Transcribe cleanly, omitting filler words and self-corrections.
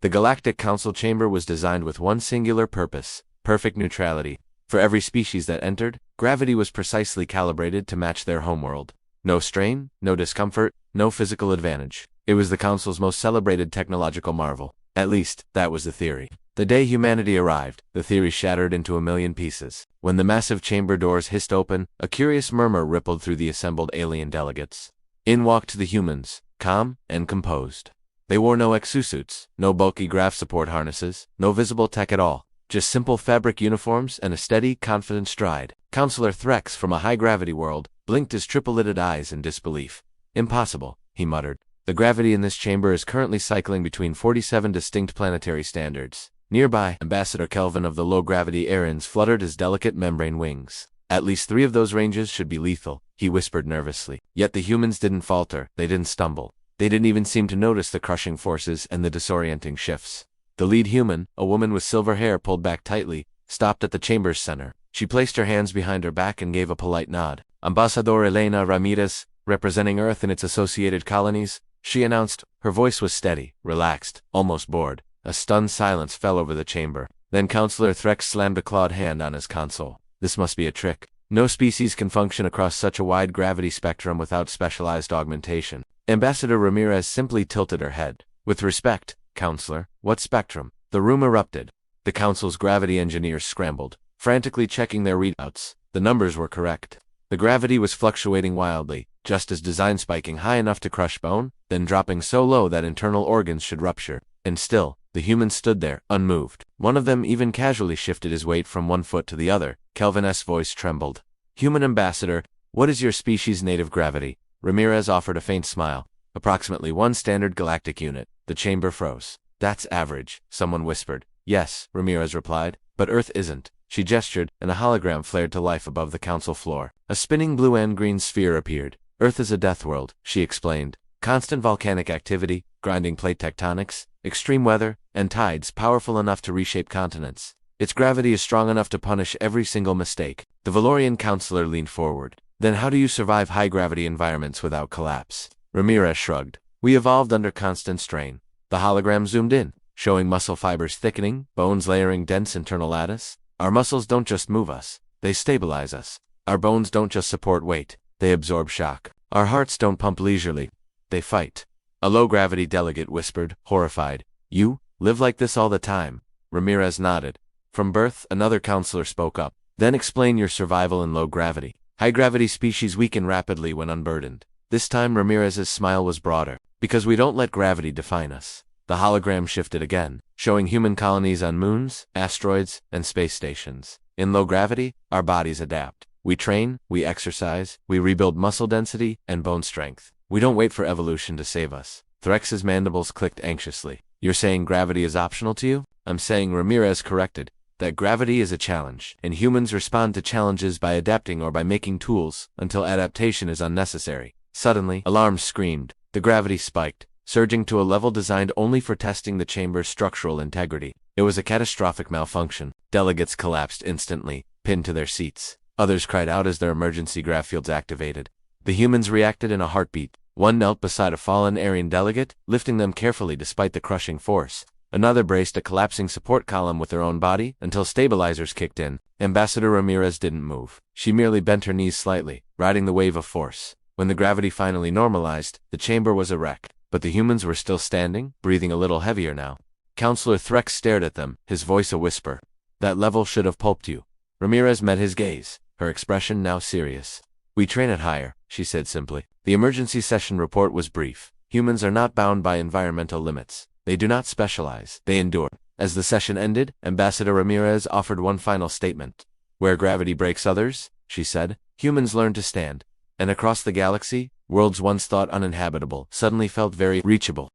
The Galactic Council chamber was designed with one singular purpose: perfect neutrality. For every species that entered, gravity was precisely calibrated to match their homeworld. No strain, no discomfort, no physical advantage. It was the Council's most celebrated technological marvel. At least, that was the theory. The day humanity arrived, the theory shattered into a million pieces. When the massive chamber doors hissed open, a curious murmur rippled through the assembled alien delegates. In walked the humans, calm and composed. They wore no exosuits, no bulky graph support harnesses, no visible tech at all. Just simple fabric uniforms and a steady, confident stride. Counselor Threx from a high-gravity world blinked his triple-lidded eyes in disbelief. "Impossible," he muttered. "The gravity in this chamber is currently cycling between 47 distinct planetary standards." Nearby, Ambassador Kelvin of the low-gravity Aarons fluttered his delicate membrane wings. "At least 3 of those ranges should be lethal," he whispered nervously. Yet the humans didn't falter, they didn't stumble. They didn't even seem to notice the crushing forces and the disorienting shifts. The lead human, a woman with silver hair pulled back tightly, stopped at the chamber's center. She placed her hands behind her back and gave a polite nod. "Ambassador Elena Ramirez, representing Earth and its associated colonies," she announced. Her voice was steady, relaxed, almost bored. A stunned silence fell over the chamber. Then Counselor Threx slammed a clawed hand on his console. "This must be a trick. No species can function across such a wide gravity spectrum without specialized augmentation." Ambassador Ramirez simply tilted her head. "With respect, Counselor, what spectrum?" The room erupted. The Council's gravity engineers scrambled, frantically checking their readouts. The numbers were correct. The gravity was fluctuating wildly, just as design spiking high enough to crush bone, then dropping so low that internal organs should rupture. And still, the humans stood there, unmoved. One of them even casually shifted his weight from one foot to the other. Kelvin's voice trembled. "Human Ambassador, what is your species' native gravity?" Ramirez offered a faint smile. "Approximately 1 standard galactic unit." The chamber froze. "That's average," someone whispered. "Yes," Ramirez replied, "but Earth isn't." She gestured, and a hologram flared to life above the council floor. A spinning blue and green sphere appeared. "Earth is a death world," she explained. "Constant volcanic activity, grinding plate tectonics, extreme weather, and tides powerful enough to reshape continents. Its gravity is strong enough to punish every single mistake." The Valorian counselor leaned forward. "Then how do you survive high-gravity environments without collapse?" Ramirez shrugged. "We evolved under constant strain." The hologram zoomed in, showing muscle fibers thickening, bones layering dense internal lattice. "Our muscles don't just move us, they stabilize us. Our bones don't just support weight, they absorb shock. Our hearts don't pump leisurely, they fight." A low-gravity delegate whispered, horrified. "You live like this all the time?" Ramirez nodded. "From birth," another counselor spoke up. "Then explain your survival in low gravity." "High-gravity species weaken rapidly when unburdened." This time Ramirez's smile was broader. "Because we don't let gravity define us." The hologram shifted again, showing human colonies on moons, asteroids, and space stations. "In low gravity, our bodies adapt. We train, we exercise, we rebuild muscle density and bone strength. We don't wait for evolution to save us." Threx's mandibles clicked anxiously. "You're saying gravity is optional to you?" "I'm saying," Ramirez corrected, "that gravity is a challenge, and humans respond to challenges by adapting or by making tools until adaptation is unnecessary." Suddenly, alarms screamed. The gravity spiked, surging to a level designed only for testing the chamber's structural integrity. It was a catastrophic malfunction. Delegates collapsed instantly, pinned to their seats. Others cried out as their emergency grav fields activated. The humans reacted in a heartbeat. One knelt beside a fallen Aryan delegate, lifting them carefully despite the crushing force. Another braced a collapsing support column with her own body until stabilizers kicked in. Ambassador Ramirez didn't move. She merely bent her knees slightly, riding the wave of force. When the gravity finally normalized, the chamber was a wreck. But the humans were still standing, breathing a little heavier now. Counselor Threx stared at them, his voice a whisper. "That level should have pulped you." Ramirez met his gaze, her expression now serious. "We train at higher," she said simply. The emergency session report was brief. Humans are not bound by environmental limits. They do not specialize, they endure. As the session ended, Ambassador Ramirez offered one final statement. "Where gravity breaks others," she said, "humans learn to stand." And across the galaxy, worlds once thought uninhabitable suddenly felt very reachable.